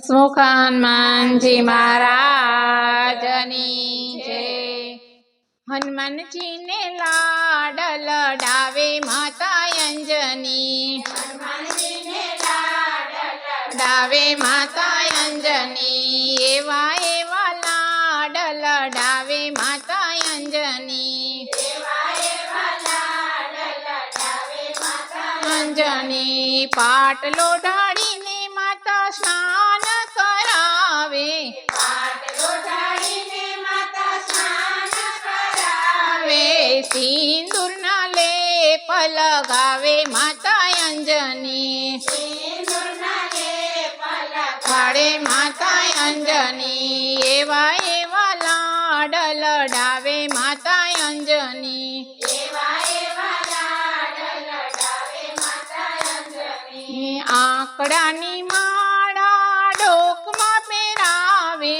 હનુમાનજી મહારાજની જય। હનુમાનજીને લાડ લડાવે માતા અંજની, હનુમાનજીને લાડ લડાવે માતા અંજની, એવા એવા લાડ લડાવે માતા અંજની, એવા એવા લાડ લડાવે માતા અંજની। પાટલો ઢાળીને માતા સ્નાન કરાવે, પાટલો ઢાળીને માતા સ્નાન કરાવે, સિંદૂરના લેપ લગાવે માતા અંજની, સિંદૂરના લેપ લગાવે માતા અંજની, એવા એવા લાડ લડાવે માતા અંજની, એવા એવા લાડ લડાવે માતા અંજની। આંકડાની માળા ડોકમાં પહેરાવે,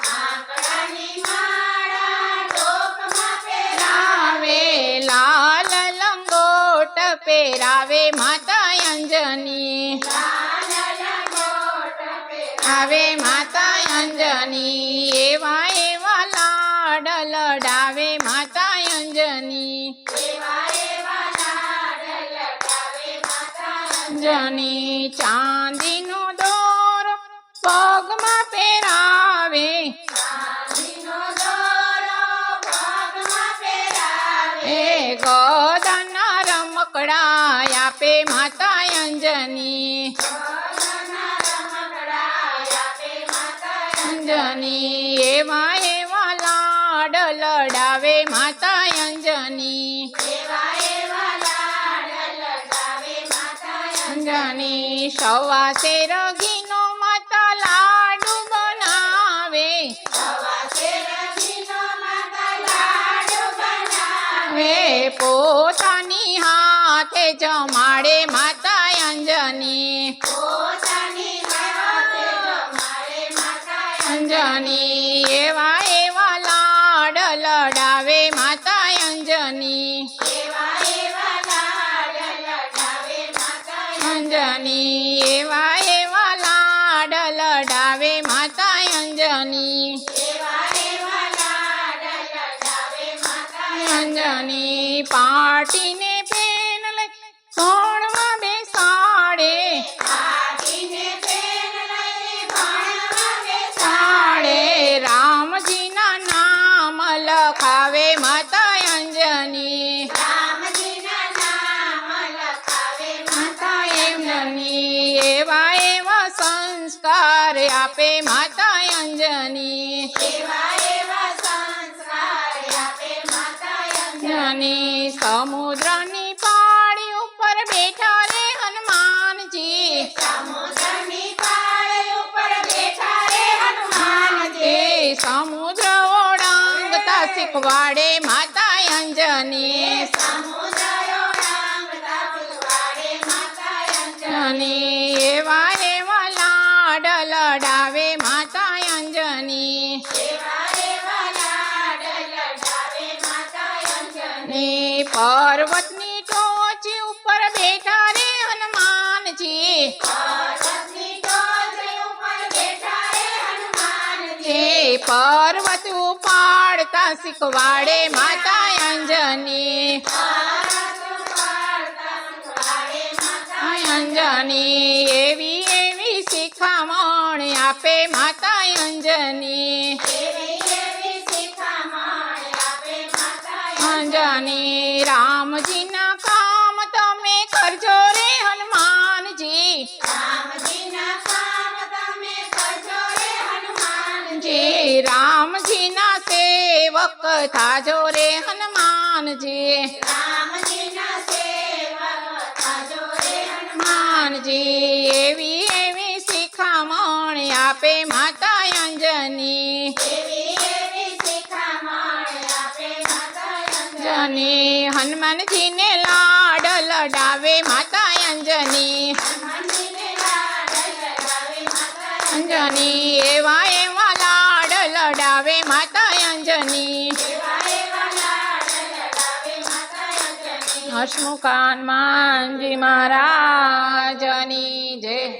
આંકડાની માળા ડોકમાં પહેરાવે, લાલ લંગોટ પહેરાવે માતા અંજની, લાલ લંગોટ પહેરાવે માતા અંજની, એવા એવા લાડ લડાવે માતા અંજની, એવા એવા લાડ લડાવે માતા અંજની। ચાંદીનો દોરો પગમાં પહેરાવે, ચાંદીનો દોરો પગમાં પહેરાવે, ગદાના રમકડા આપે માતા અંજની, ગદાના રમકડા આપે માતા અંજની, એવા એવા લાડ લડાવે માતા અંજની, એવા એવા લાડ લડાવે માતા અંજની। સવા શેર ઘીનો માતા લાડુ બનાવે, સવા શેર ઘીનો માતા લાડુ બનાવે, પોતાની હાથે જમાડે માતા અંજની, પોતાની હાથે જમાડે માતા અંજની, એવા એવા લાડ લડાવે માતા અંજની, એવા એવા લાડ લડાવે માતા અંજની, એવા એવા લાડ લડાવે માતા અંજની, એવા એવા લાડ લડાવે માતા અંજની। પાટીને પેન લઈ ભણવા બેસાડે, પાટીને પેન લઈ ભણવા બેસાડે, રામજીના નામ લખાવે માતા અંજની, રામજીના નામ લખાવે માતા અંજની, એવા એવા સંસ્કાર આપે માતા અંજની, એવા એવા સંસ્કાર આપે માતા અંજની। સમુદ્રની પાળી ઉપર બેઠા રે હનુમાનજી, સમુદ્રની પાળી ઉપર બેઠા રે હનુમાનજી, સમુદ્ર ઓળંગતા શીખવાડે માતા અંજની, સમુદ્ર ઓળંગતા શીખવાડે માતા અંજની, એવા એવા લાડ લડાવે માતા અંજની, એવા એવા લાડ લડાવે માતા અંજની। પર્વતની ટોચ ઉપર બેઠા રે હનુમાનજી, પર્વતની ટોચ ઉપર બેઠા રે હનુમાનજી, પર્વત ઉપાડતા શીખવાડે માતા અંજની, પર્વત ઉપાડતા શીખવાડે માતા અંજની, એવી એવી શિખામણ આપે માતા અંજની, એવી એવી શિખામણ આપે માતા અંજની। રામજીના કામ તમે કરજો રે હનુમાનજી, રામજીના કામ તમે કરજો રે હનુમાનજી, રામજીના સેવક થાજો રે હનુમાનજી, રામજીના સેવક થાજો રે હનુમાનજી, એવી એવી શિખામણ આપે માતા અંજની, એવી એવી શિખામણ આપે માતા અંજની। હનુમાનજીને લાડ લડાવે માતા અંજની, હનુમાનજીને લાડ લડાવે માતા અંજની, એવા એવા લાડ લડાવે માતા અંજની, એવા એવા લાડ લડાવે માતા અંજની। હનુમાનજી મહારાજની જય।